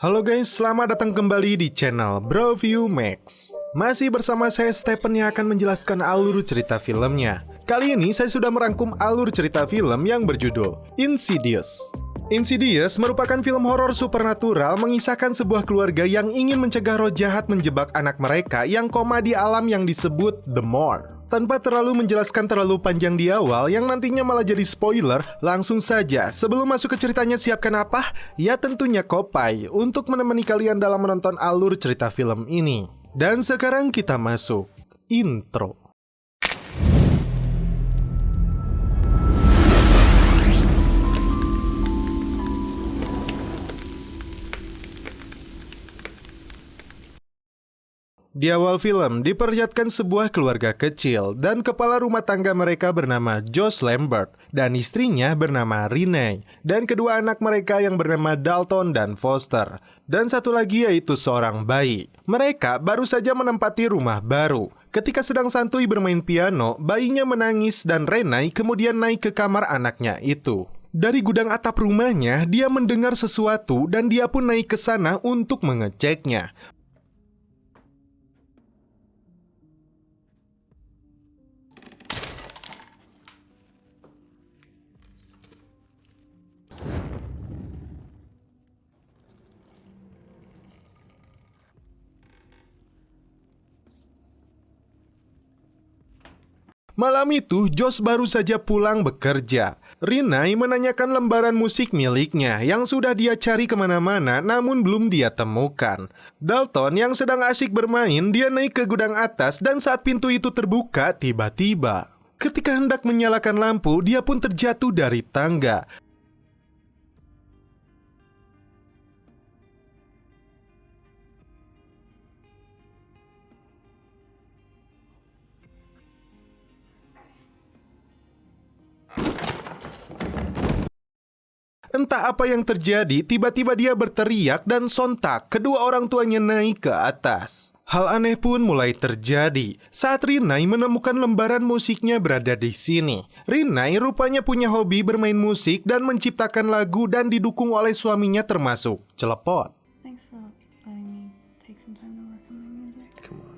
Halo guys, selamat datang kembali di channel Broview Max. Masih bersama saya Stephen yang akan menjelaskan alur cerita filmnya. Kali ini saya sudah merangkum alur cerita film yang berjudul Insidious. Insidious merupakan film horor supernatural mengisahkan sebuah keluarga yang ingin mencegah roh jahat menjebak anak mereka yang koma di alam yang disebut The Moor. Tanpa terlalu menjelaskan terlalu panjang di awal yang nantinya malah jadi spoiler, langsung saja sebelum masuk ke ceritanya siapkan apa? Ya tentunya kopai untuk menemani kalian dalam menonton alur cerita film ini. Dan sekarang kita masuk intro. Di awal film, diperlihatkan sebuah keluarga kecil dan kepala rumah tangga mereka bernama Josh Lambert dan istrinya bernama Renee dan kedua anak mereka yang bernama Dalton dan Foster. Dan satu lagi yaitu seorang bayi. Mereka baru saja menempati rumah baru. Ketika sedang santuy bermain piano, bayinya menangis dan Renee kemudian naik ke kamar anaknya itu. Dari gudang atap rumahnya, dia mendengar sesuatu dan dia pun naik ke sana untuk mengeceknya. Malam itu, Josh baru saja pulang bekerja. Renee menanyakan lembaran musik miliknya yang sudah dia cari kemana-mana namun belum dia temukan. Dalton yang sedang asyik bermain, dia naik ke gudang atas dan saat pintu itu terbuka tiba-tiba. Ketika hendak menyalakan lampu, dia pun terjatuh dari tangga. Entah apa yang terjadi, tiba-tiba dia berteriak dan sontak kedua orang tuanya naik ke atas. Hal aneh pun mulai terjadi saat Renee menemukan lembaran musiknya berada di sini. Renee rupanya punya hobi bermain musik dan menciptakan lagu dan didukung oleh suaminya termasuk celepot. Thanks for letting me take some time to work on my music. Come on,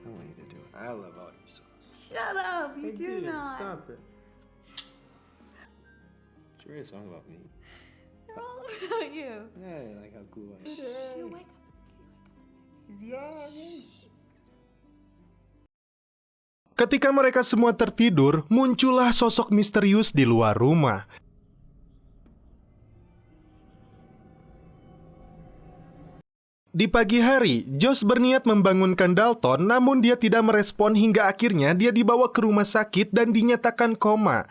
I want you to do it. I love all your songs. Shut up! You do not. Stop it. Did you write a song about me? They're all about you. Yeah, like how cool I am. You wake up. Ketika mereka semua tertidur, muncullah sosok misterius di luar rumah. Di pagi hari, Josh berniat membangunkan Dalton, namun dia tidak merespon hingga akhirnya dia dibawa ke rumah sakit dan dinyatakan koma.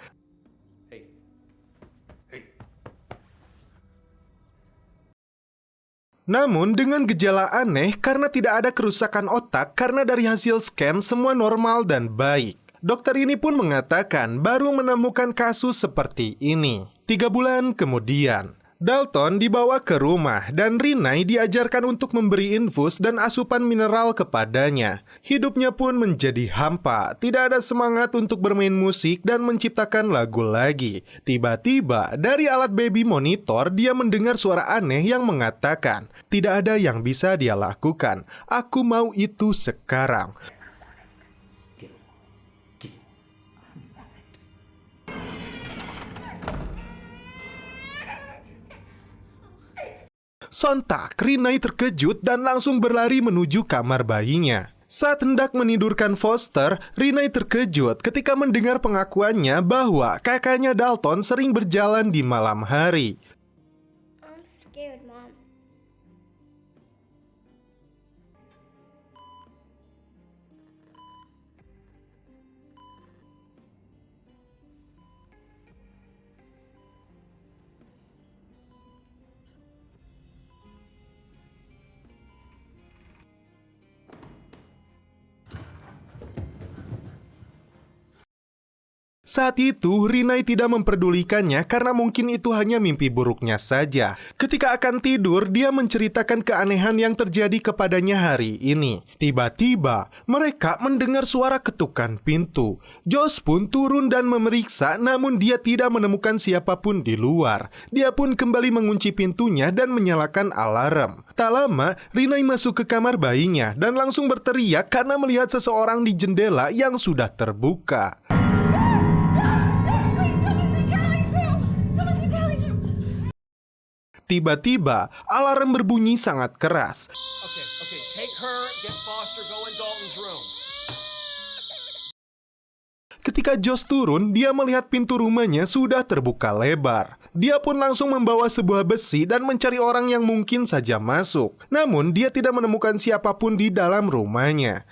Namun dengan gejala aneh karena tidak ada kerusakan otak karena dari hasil scan semua normal dan baik. Dokter ini pun mengatakan baru menemukan kasus seperti ini. 3 bulan kemudian, Dalton dibawa ke rumah dan Renee diajarkan untuk memberi infus dan asupan mineral kepadanya. Hidupnya pun menjadi hampa, tidak ada semangat untuk bermain musik dan menciptakan lagu lagi. Tiba-tiba dari alat baby monitor dia mendengar suara aneh yang mengatakan, tidak ada yang bisa dia lakukan, aku mau itu sekarang. Sontak, Renee terkejut dan langsung berlari menuju kamar bayinya. Saat hendak menidurkan Foster, Renee terkejut ketika mendengar pengakuannya bahwa kakaknya Dalton sering berjalan di malam hari. I'm scared, Mom. Saat itu, Rinai tidak memperdulikannya karena mungkin itu hanya mimpi buruknya saja. Ketika akan tidur, dia menceritakan keanehan yang terjadi kepadanya hari ini. Tiba-tiba, mereka mendengar suara ketukan pintu. Josh pun turun dan memeriksa, namun dia tidak menemukan siapapun di luar. Dia pun kembali mengunci pintunya dan menyalakan alarm. Tak lama, Rinai masuk ke kamar bayinya dan langsung berteriak karena melihat seseorang di jendela yang sudah terbuka. Tiba-tiba, alarm berbunyi sangat keras. Okay, take her, get Foster, go in Dalton's room. Ketika Josh turun, dia melihat pintu rumahnya sudah terbuka lebar. Dia pun langsung membawa sebuah besi dan mencari orang yang mungkin saja masuk. Namun, dia tidak menemukan siapapun di dalam rumahnya.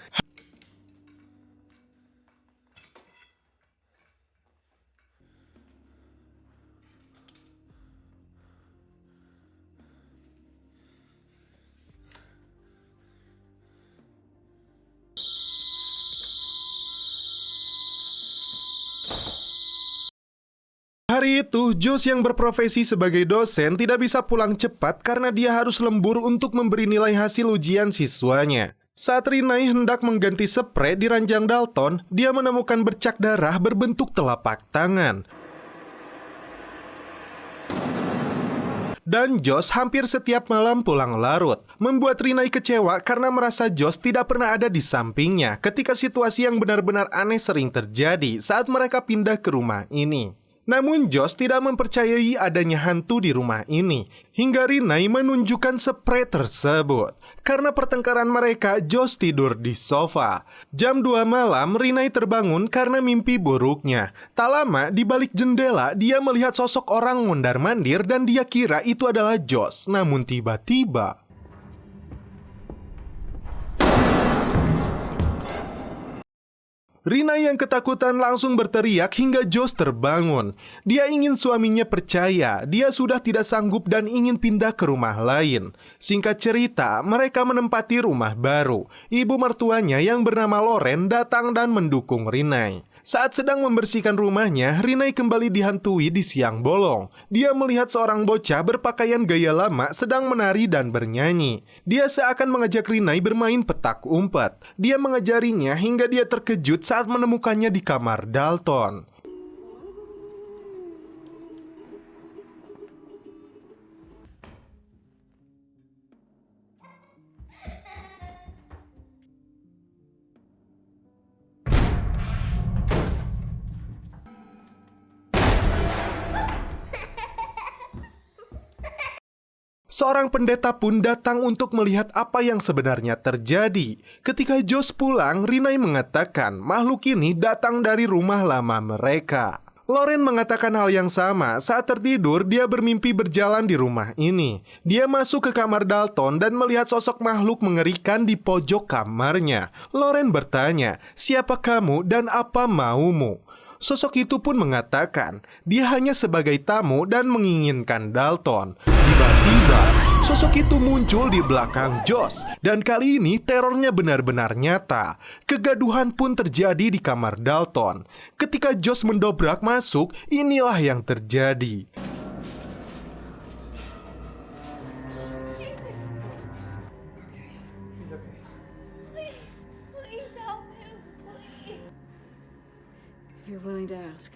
Hari itu, Josh yang berprofesi sebagai dosen tidak bisa pulang cepat karena dia harus lembur untuk memberi nilai hasil ujian siswanya. Saat Rinai hendak mengganti sprei di ranjang Dalton, dia menemukan bercak darah berbentuk telapak tangan. Dan Josh hampir setiap malam pulang larut, membuat Rinai kecewa karena merasa Josh tidak pernah ada di sampingnya ketika situasi yang benar-benar aneh sering terjadi saat mereka pindah ke rumah ini. Namun Josh tidak mempercayai adanya hantu di rumah ini, hingga Rinai menunjukkan sprei tersebut. Karena pertengkaran mereka, Josh tidur di sofa. Jam 2 malam, Rinai terbangun karena mimpi buruknya. Tak lama, di balik jendela, dia melihat sosok orang mondar-mandir dan dia kira itu adalah Josh. Namun tiba-tiba, Rinai yang ketakutan langsung berteriak hingga Josh terbangun. Dia ingin suaminya percaya dia sudah tidak sanggup dan ingin pindah ke rumah lain. Singkat cerita, mereka menempati rumah baru. Ibu mertuanya yang bernama Loren datang dan mendukung Rinai. Saat sedang membersihkan rumahnya, Rinai kembali dihantui di siang bolong. Dia melihat seorang bocah berpakaian gaya lama sedang menari dan bernyanyi. Dia seakan mengajak Rinai bermain petak umpet. Dia mengajarinya hingga dia terkejut saat menemukannya di kamar Dalton. Seorang pendeta pun datang untuk melihat apa yang sebenarnya terjadi. Ketika Josh pulang, Rinai mengatakan makhluk ini datang dari rumah lama mereka. Loren mengatakan hal yang sama. Saat tertidur, dia bermimpi berjalan di rumah ini. Dia masuk ke kamar Dalton dan melihat sosok makhluk mengerikan di pojok kamarnya. Loren bertanya, "Siapa kamu dan apa maumu?" Sosok itu pun mengatakan dia hanya sebagai tamu dan menginginkan Dalton. Tiba-tiba, sosok itu muncul di belakang Josh. Dan kali ini terornya benar-benar nyata. Kegaduhan pun terjadi di kamar Dalton. Ketika Josh mendobrak masuk, inilah yang terjadi. You're willing to ask.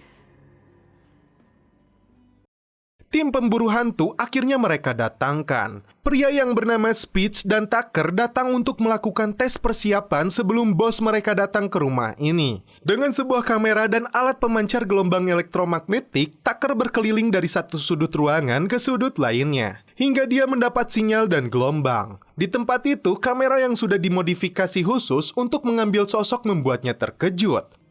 Tim pemburu hantu akhirnya mereka datangkan. Pria yang bernama Speech dan Tucker datang untuk melakukan tes persiapan sebelum bos mereka datang ke rumah ini. Dengan sebuah kamera dan alat pemancar gelombang elektromagnetik, Tucker berkeliling dari satu sudut ruangan ke sudut lainnya, hingga dia mendapat sinyal dan gelombang. Di tempat itu, kamera yang sudah dimodifikasi khusus untuk mengambil sosok membuatnya terkejut.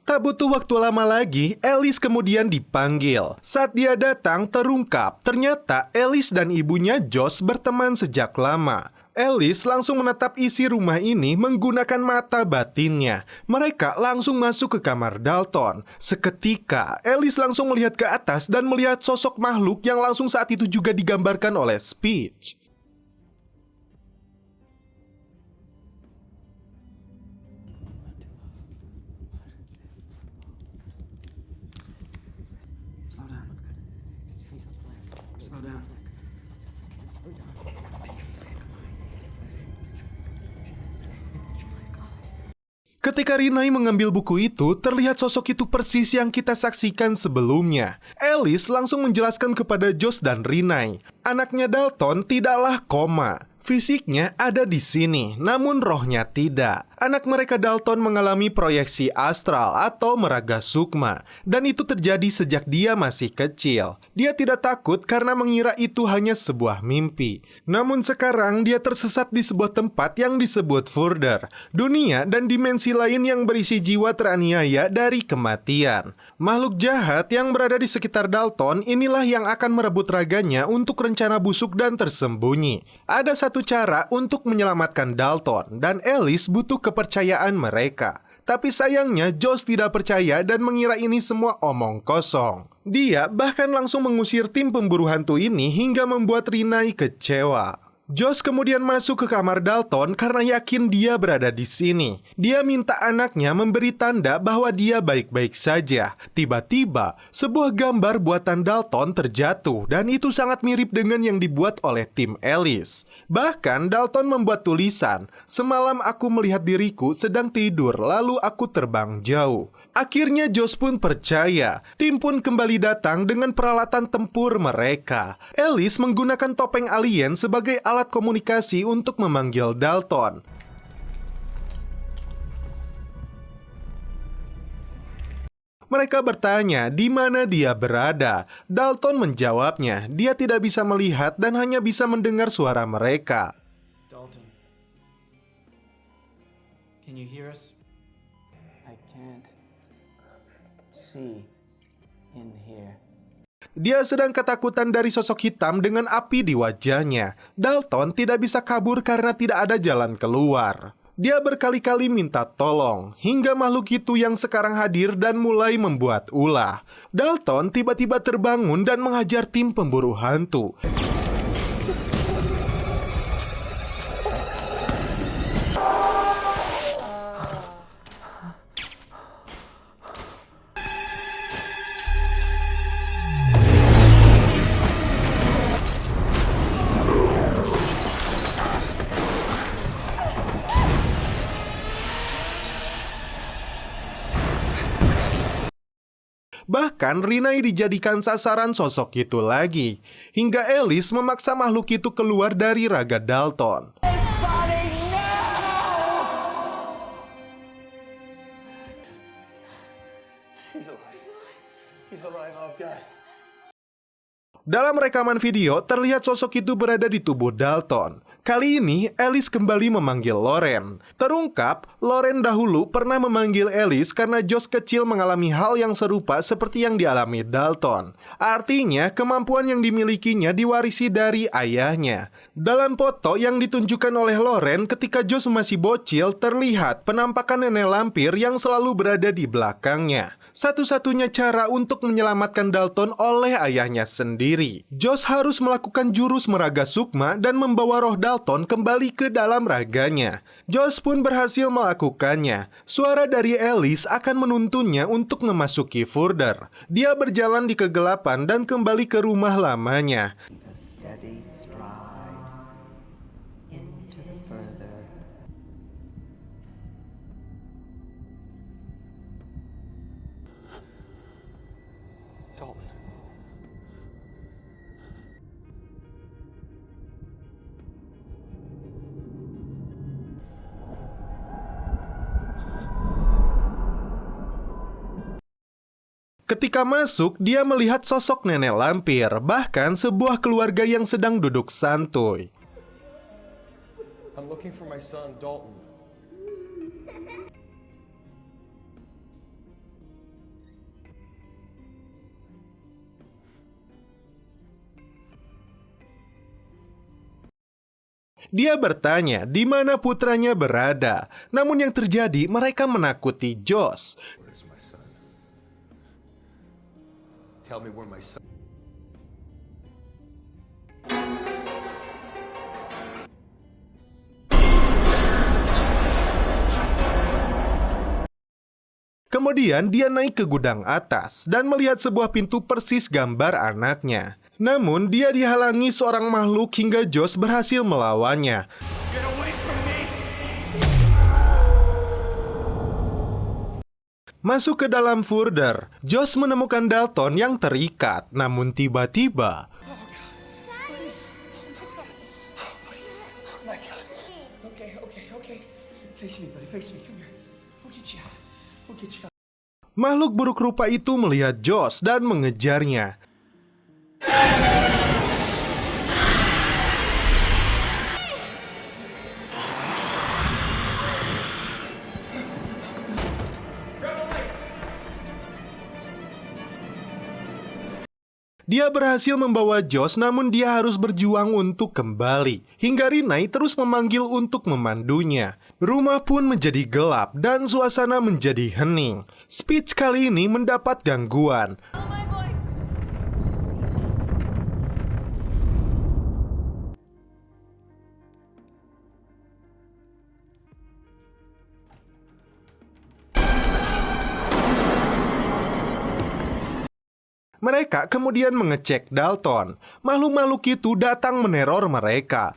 Tak butuh waktu lama lagi, Alice kemudian dipanggil. Saat dia datang, terungkap ternyata Alice dan ibunya Josh berteman sejak lama. Alice langsung menatap isi rumah ini menggunakan mata batinnya. Mereka langsung masuk ke kamar Dalton. Seketika, Alice langsung melihat ke atas dan melihat sosok makhluk yang langsung saat itu juga digambarkan oleh Speech. Slow down. Slow down. Ketika Rinai mengambil buku itu, terlihat sosok itu persis yang kita saksikan sebelumnya. Alice langsung menjelaskan kepada Josh dan Rinai, anaknya Dalton tidaklah koma. Fisiknya ada di sini, namun rohnya tidak. Anak mereka Dalton mengalami proyeksi astral atau meraga sukma, dan itu terjadi sejak dia masih kecil. Dia tidak takut karena mengira itu hanya sebuah mimpi. Namun sekarang dia tersesat di sebuah tempat yang disebut Further, dunia dan dimensi lain yang berisi jiwa teraniaya dari kematian. Makhluk jahat yang berada di sekitar Dalton inilah yang akan merebut raganya untuk rencana busuk dan tersembunyi. Ada satu cara untuk menyelamatkan Dalton, dan Alice butuh kepercayaan mereka. Tapi sayangnya Josh tidak percaya dan mengira ini semua omong kosong. Dia bahkan langsung mengusir tim pemburu hantu ini hingga membuat Rinai kecewa. Josh kemudian masuk ke kamar Dalton karena yakin dia berada di sini. Dia minta anaknya memberi tanda bahwa dia baik-baik saja. Tiba-tiba, sebuah gambar buatan Dalton terjatuh dan itu sangat mirip dengan yang dibuat oleh tim Alice. Bahkan Dalton membuat tulisan, "Semalam aku melihat diriku sedang tidur, lalu aku terbang jauh." Akhirnya Josh pun percaya. Tim pun kembali datang dengan peralatan tempur mereka. Alice menggunakan topeng alien sebagai alat komunikasi untuk memanggil Dalton. Mereka bertanya di mana dia berada. Dalton menjawabnya, dia tidak bisa melihat dan hanya bisa mendengar suara mereka. Dalton. Can you hear us? I can't see in here. Dia sedang ketakutan dari sosok hitam dengan api di wajahnya. Dalton tidak bisa kabur karena tidak ada jalan keluar. Dia berkali-kali minta tolong, hingga makhluk itu yang sekarang hadir dan mulai membuat ulah. Dalton tiba-tiba terbangun dan menghajar tim pemburu hantu. Bahkan Rinai dijadikan sasaran sosok itu lagi, hingga Alice memaksa makhluk itu keluar dari raga Dalton. He's alive. He's alive, oh God. Dalam rekaman video, terlihat sosok itu berada di tubuh Dalton. Kali ini, Alice kembali memanggil Loren. Terungkap, Loren dahulu pernah memanggil Alice karena Josh kecil mengalami hal yang serupa seperti yang dialami Dalton. Artinya, kemampuan yang dimilikinya diwarisi dari ayahnya. Dalam foto yang ditunjukkan oleh Loren ketika Josh masih bocil, terlihat penampakan nenek lampir yang selalu berada di belakangnya. Satu-satunya cara untuk menyelamatkan Dalton oleh ayahnya sendiri. Josh harus melakukan jurus meraga sukma dan membawa roh Dalton kembali ke dalam raganya. Josh pun berhasil melakukannya. Suara dari Alice akan menuntunnya untuk memasuki Further. Dia berjalan di kegelapan dan kembali ke rumah lamanya. A steady stride into the further. Dalton. Ketika masuk, dia melihat sosok nenek lampir, bahkan sebuah keluarga yang sedang duduk santuy. I'm looking for my son, Dalton. Dia bertanya di mana putranya berada. Namun yang terjadi, mereka menakuti Josh. Where's my son? Tell me where my son. Kemudian dia naik ke gudang atas dan melihat sebuah pintu persis gambar anaknya. Namun dia dihalangi seorang makhluk hingga Josh berhasil melawannya. Get away from me! Masuk ke dalam Further, Josh menemukan Dalton yang terikat. Namun tiba-tiba Okay. Face me, buddy, face me. Come here. We'll get you out. We'll get you out. makhluk buruk rupa itu melihat Josh dan mengejarnya. Dia berhasil membawa Josh, namun dia harus berjuang untuk kembali. Hingga Rinai terus memanggil untuk memandunya. Rumah pun menjadi gelap dan suasana menjadi hening. Speech kali ini mendapat gangguan. Mereka kemudian mengecek Dalton. Makhluk-makhluk itu datang meneror mereka.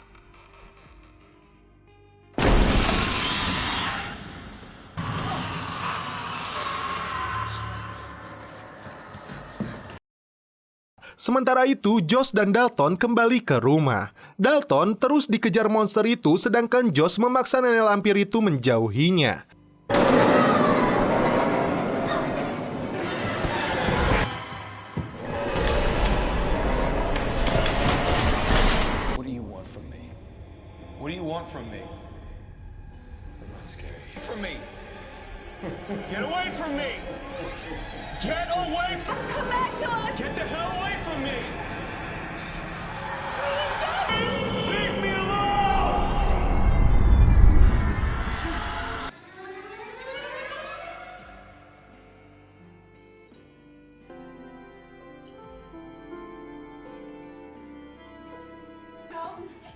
Sementara itu, Josh dan Dalton kembali ke rumah. Dalton terus dikejar monster itu, sedangkan Josh memaksa nenek lampir itu menjauhinya. What do you want from me? What do you want from me? I'm not scary. From me. Get away from me! Get away from me! Come back, John! Get the hell away from me! Leave me alone!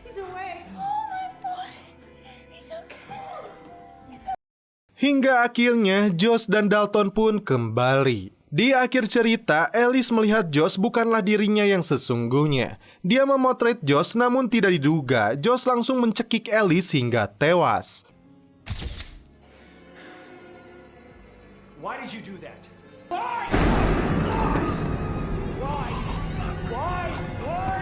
He's awake. Oh, my boy. He's okay. Hingga akhirnya Josh dan Dalton pun kembali. Di akhir cerita, Alice melihat Josh bukanlah dirinya yang sesungguhnya. Dia memotret Josh, namun tidak diduga Josh langsung mencekik Alice hingga tewas. Why did you do that? Why? Why? Why? Why? Why?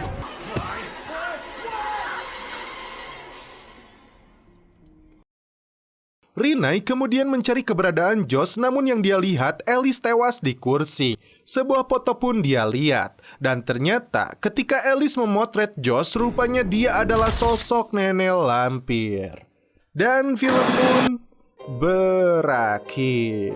Rinai kemudian mencari keberadaan Josh, namun yang dia lihat Alice tewas di kursi. Sebuah foto pun dia lihat. Dan ternyata ketika Alice memotret Josh, rupanya dia adalah sosok nenek lampir. Dan film pun berakhir.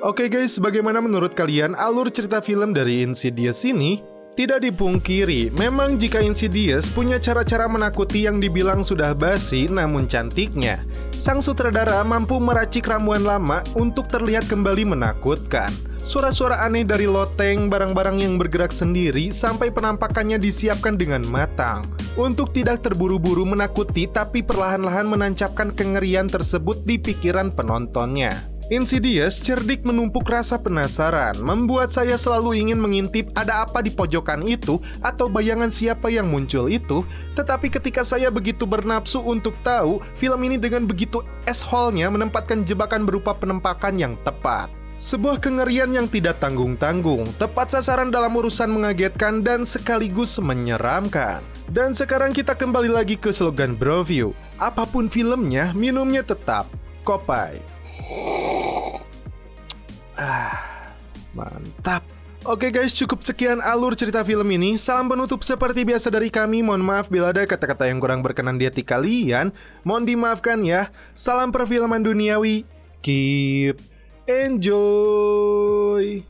Oke guys, bagaimana menurut kalian alur cerita film dari Insidious ini? Tidak dipungkiri, memang jika Insidious punya cara-cara menakuti yang dibilang sudah basi, namun cantiknya sang sutradara mampu meracik ramuan lama untuk terlihat kembali menakutkan. Suara-suara aneh dari loteng, barang-barang yang bergerak sendiri, sampai penampakannya disiapkan dengan matang untuk tidak terburu-buru menakuti, tapi perlahan-lahan menancapkan kengerian tersebut di pikiran penontonnya. Insidious cerdik menumpuk rasa penasaran, membuat saya selalu ingin mengintip ada apa di pojokan itu atau bayangan siapa yang muncul itu. Tetapi ketika saya begitu bernafsu untuk tahu, film ini dengan begitu asshole-nya menempatkan jebakan berupa penampakan yang tepat. Sebuah kengerian yang tidak tanggung-tanggung, tepat sasaran dalam urusan mengagetkan dan sekaligus menyeramkan. Dan sekarang kita kembali lagi ke slogan Broview. Apapun filmnya, minumnya tetap Kopai. Mantap. Oke guys, cukup sekian alur cerita film ini. Salam penutup seperti biasa dari kami. Mohon maaf bila ada kata-kata yang kurang berkenan di hati kalian. Mohon dimaafkan ya. Salam perfilman duniawi. Keep enjoy.